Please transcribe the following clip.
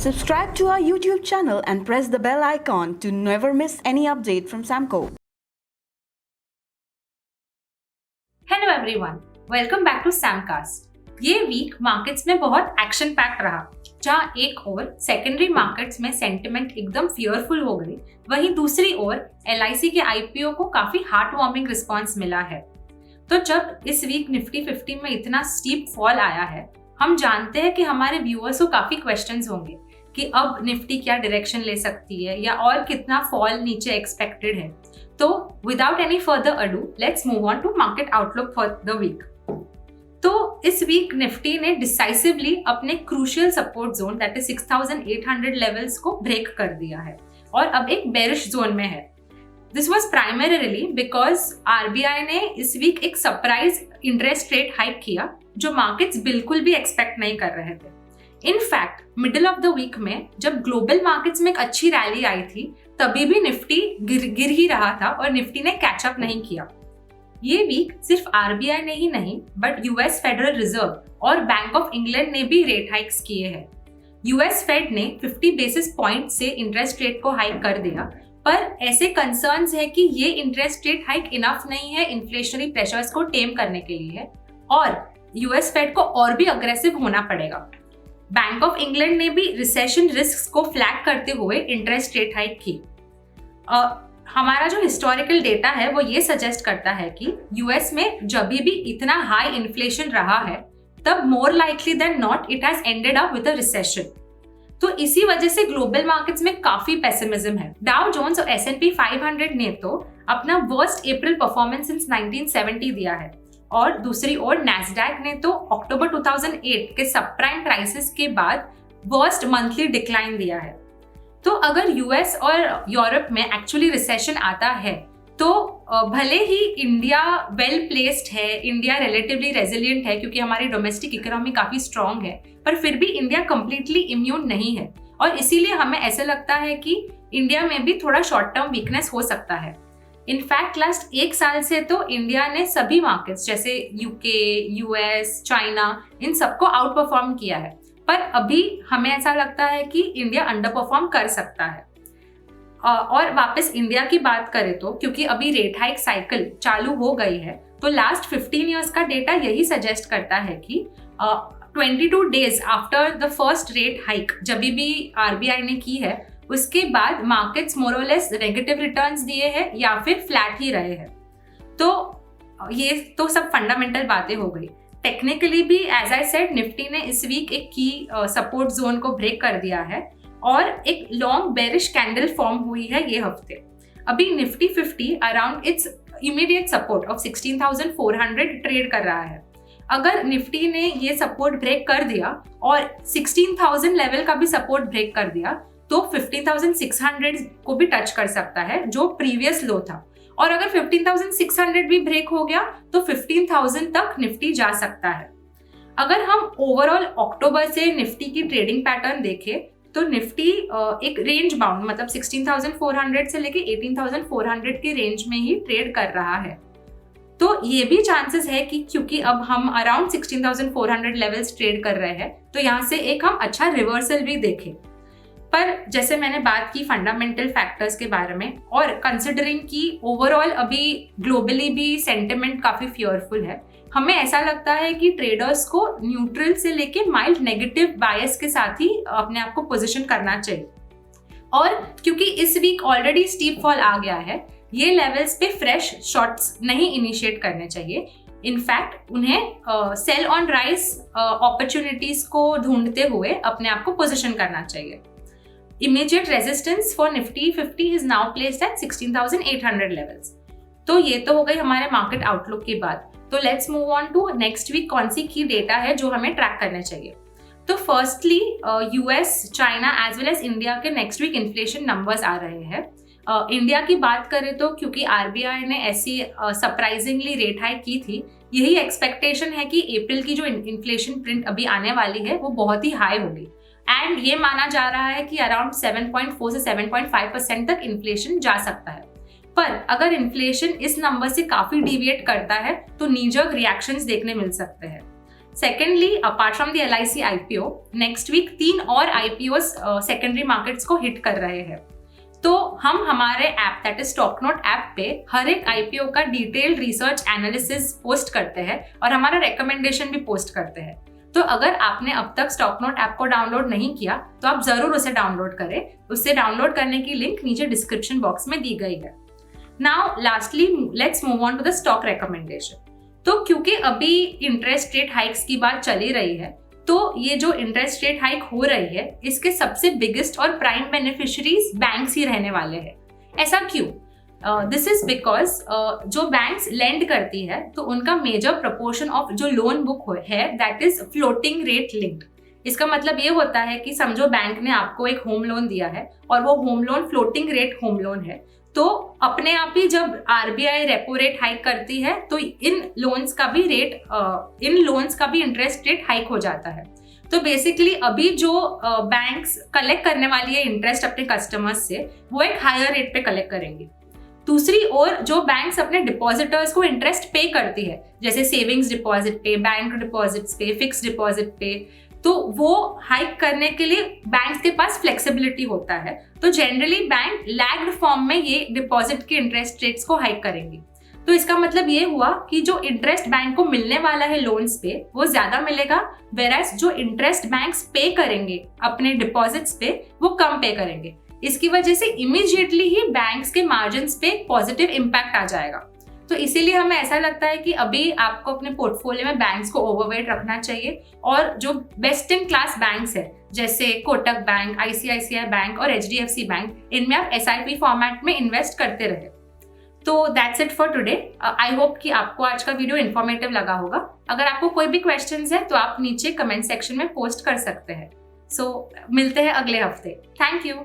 Subscribe to our YouTube channel and press the bell icon to never miss any update from Samco. Hello everyone, welcome back to Samcast. ये week markets में बहुत action packed रहा, जहां एक ओर secondary markets में sentiment एकदम fearful हो गई, वहीं दूसरी ओर LIC के IPO को काफी हार्ट वार्मिंग रिस्पॉन्स मिला है। तो जब इस वीक निफ्टी 50 में इतना स्टीप फॉल आया है, हम जानते हैं कि हमारे व्यूअर्स को काफी क्वेश्चंस होंगे कि अब निफ्टी क्या डायरेक्शन ले सकती है या और कितना फॉल नीचे एक्सपेक्टेड है। तो without any further ado, let's move on to market outlook for the week. तो इस वीक निफ्टी ने डिसाइसिवली अपने crucial support zone that is 6800 levels को ब्रेक कर दिया है और अब एक बेरिश जोन में है। This was primarily because RBI ने इस वीक एक सरप्राइज इंटरेस्ट रेट हाइक किया जो मार्केट्स बिल्कुल भी एक्सपेक्ट नहीं कर रहे थे। In fact middle of the week में जब ग्लोबल मार्केट्स में एक अच्छी रैली आई थी, तभी भी निफ्टी गिर ही रहा था और निफ्टी ने कैचअप नहीं किया। ये वीक सिर्फ RBI ने ही नहीं बट US फेडरल रिजर्व और बैंक ऑफ इंग्लैंड ने भी रेट हाइक्स किए हैं। US फेड ने 50 बेसिस पॉइंट से इंटरेस्ट रेट को हाइक कर दिया, पर ऐसे कंसर्न्स है कि ये इंटरेस्ट रेट हाइक इनफ नहीं है इन्फ्लेशनरी प्रेशर्स को टेम करने के लिए और US फेड को और भी अग्रेसिव होना पड़ेगा। बैंक ऑफ इंग्लैंड ने भी रिसेशन रिस्क को फ्लैग करते हुए इंटरेस्ट रेट हाइक की। हमारा जो हिस्टोरिकल डेटा है वो ये सजेस्ट करता है कि US में जब भी इतना हाई इन्फ्लेशन रहा है, तब more likely than not it has ended up with a recession. तो इसी वजह से ग्लोबल मार्केट्स में काफी पेसिमिज्म है। डाउ जोन्स और S&P 500 ने तो अपना वर्स्ट अप्रैल परफॉर्मेंस सिंस 1970 दिया है और दूसरी ओर नैस्डैक ने तो अक्टूबर 2008 के सबप्राइम क्राइसिस के बाद वर्स्ट मंथली डिक्लाइन दिया है। तो अगर US और यूरोप में एक्चुअली रिसेशन आता है तो भले ही इंडिया वेल प्लेस्ड है, इंडिया रिलेटिवली रेजिलिएंट है क्योंकि हमारी डोमेस्टिक इकोनॉमी काफी स्ट्रांग है, पर फिर भी इंडिया कंप्लीटली इम्यून नहीं है और इसीलिए हमें ऐसा लगता है कि इंडिया में भी थोड़ा शॉर्ट टर्म वीकनेस हो सकता है। इनफैक्ट लास्ट एक साल से तो इंडिया ने सभी मार्केट्स जैसे UK, US, चाइना इन सबको आउट परफॉर्म किया है, पर अभी हमें ऐसा लगता है कि इंडिया अंडर परफॉर्म कर सकता है। और वापस इंडिया की बात करें तो क्योंकि अभी रेट हाइक साइकिल चालू हो गई है, तो लास्ट 15 इयर्स का डेटा यही सजेस्ट करता है कि 22 days after the first rate hike जब भी RBI ने की है, उसके बाद मार्केट्स मोर और लेस नेगेटिव रिटर्न्स दिए हैं या फिर फ्लैट ही रहे हैं। तो ये तो सब फंडामेंटल बातें हो गई। टेक्निकली भी एज आई सेड निफ्टी ने इस वीक एक की सपोर्ट जोन को ब्रेक कर दिया है और एक लॉन्ग बेरिश कैंडल फॉर्म हुई है ये हफ्ते। अभी Nifty 50 around its immediate support of 16,400 trade कर रहा है। अगर निफ्टी ने ये सपोर्ट ब्रेक कर दिया और 16,000 लेवल का भी सपोर्ट ब्रेक कर दिया तो 15,600 को भी टच कर सकता है जो प्रीवियस लो था, और अगर 15,600 भी ब्रेक हो गया तो 15,000 तक निफ्टी जा सकता है। अगर हम ओवरऑल अक्टूबर से निफ्टी की ट्रेडिंग पैटर्न देखें तो निफ्टी एक रेंज बाउंड मतलब 16,400 से लेके 18,400 के रेंज में ही ट्रेड कर रहा है। तो ये भी चांसेस है कि क्योंकि अब हम अराउंड 16,400 लेवल्स ट्रेड कर रहे हैं तो यहाँ से एक हम अच्छा रिवर्सल भी देखें। पर जैसे मैंने बात की फंडामेंटल फैक्टर्स के बारे में और कंसिडरिंग कि ओवरऑल अभी ग्लोबली भी सेंटिमेंट काफी फियरफुल है, हमें ऐसा लगता है कि ट्रेडर्स को न्यूट्रल से लेके माइल्ड नेगेटिव बायस के साथ ही अपने आप को पोजीशन करना चाहिए। और क्योंकि इस वीक ऑलरेडी स्टीप फॉल आ गया है, ये लेवल्स पे फ्रेश शॉर्ट्स नहीं इनिशिएट करने चाहिए। इनफैक्ट उन्हें सेल ऑन राइज अपॉर्चुनिटीज को ढूंढते हुए अपने आप को पोजीशन करना चाहिए। Immediate resistance for Nifty 50 is now placed at 16,800 levels। तो ये तो हो गई हमारे मार्केट आउटलुक की बात। तो let's move on to next week कौन सी की डेटा है जो हमें ट्रैक करने चाहिए। तो firstly US, China as well as India के नेक्स्ट वीक इन्फ्लेशन नंबर्स आ रहे हैं। इंडिया की बात करें तो क्योंकि RBI ने ऐसी सरप्राइजिंगली रेट हाइक की थी, यही एक्सपेक्टेशन है कि अप्रैल की जो इन्फ्लेशन प्रिंट अभी आने वाली है वो बहुत ही हाई होगी एंड ये माना जा रहा है कि अराउंड 7.4 से 7.5% तक इन्फ्लेशन जा सकता है। पर अगर इन्फ्लेशन इस नंबर से काफी डिविएट करता है तो नी जर्क रिएक्शंस देखने मिल सकते हैं। Secondly, apart from the LIC IPO, next week 3 और IPOs सेकेंडरी मार्केट्स को हिट कर रहे हैं। तो हम हमारे app that is Stocknote app पे हर एक IPO का डिटेल्ड रिसर्च एनालिसिस पोस्ट करते हैं और हमारा रिकमेंडेशन भी पोस्ट करते हैं। तो अगर आपने अब तक स्टॉकनोट ऐप को डाउनलोड नहीं किया तो आप जरूर उसे डाउनलोड करें। उसे डाउनलोड करने की लिंक नीचे डिस्क्रिप्शन बॉक्स में दी गई है। Now lastly let's move on to the stock recommendation. तो क्योंकि अभी इंटरेस्ट रेट हाइक्स की बात चली रही है, तो ये जो इंटरेस्ट रेट हाइक हो रही है इसके सबसे बिगेस्ट और प्राइम बेनिफिशियरीज बैंक्स ही रहने वाले हैं। ऐसा क्यों? दिस इज बिकॉज जो बैंक्स लेंड करती है तो उनका मेजर प्रपोर्शन ऑफ जो लोन बुक है that is floating rate linked. इसका मतलब ये होता है कि समझो बैंक ने आपको एक होम लोन दिया है और वो home loan floating rate home loan है, तो अपने आप ही जब RBI रेपो रेट हाइक करती है तो इन लोन्स का भी इंटरेस्ट रेट हाइक हो जाता है। तो बेसिकली अभी जो बैंक्स कलेक्ट करने वाली है इंटरेस्ट अपने कस्टमर्स से, वो एक हायर रेट पे कलेक्ट करेंगी। दूसरी ओर जो बैंक्स अपने डिपॉजिटर्स को इंटरेस्ट पे करती है, जैसे सेविंग्स डिपॉजिट पे, बैंक डिपॉजिट्स पे, फिक्स डिपॉजिट पे, तो वो हाइक करने के लिए बैंक्स के पास फ्लेक्सिबिलिटी होता है। तो जनरली बैंक लैग्ड फॉर्म में ये डिपॉजिट के इंटरेस्ट रेट्स को हाइक करेंगी। तो इसका मतलब ये हुआ कि जो इंटरेस्ट बैंक को मिलने वाला है लोन्स पे वो ज्यादा मिलेगा, वेराज जो इंटरेस्ट बैंक्स पे करेंगे अपने डिपॉजिट्स पे वो कम पे करेंगे। इसकी वजह से इमीडिएटली ही बैंक्स के मार्जिन्स पे पॉजिटिव इम्पैक्ट आ जाएगा। तो इसीलिए हमें ऐसा लगता है कि अभी आपको अपने पोर्टफोलियो में बैंक्स को ओवरवेट रखना चाहिए और जो बेस्ट इन क्लास बैंक्स है जैसे कोटक बैंक, ICICI बैंक और HDFC बैंक, इनमें आप SIP फॉर्मेट में इन्वेस्ट करते रहे। तो that's it for today. I hope कि आपको आज का वीडियो इन्फॉर्मेटिव लगा होगा। अगर आपको कोई भी क्वेश्चंस है तो आप नीचे कमेंट सेक्शन में पोस्ट कर सकते हैं। सो मिलते हैं अगले हफ्ते। Thank you.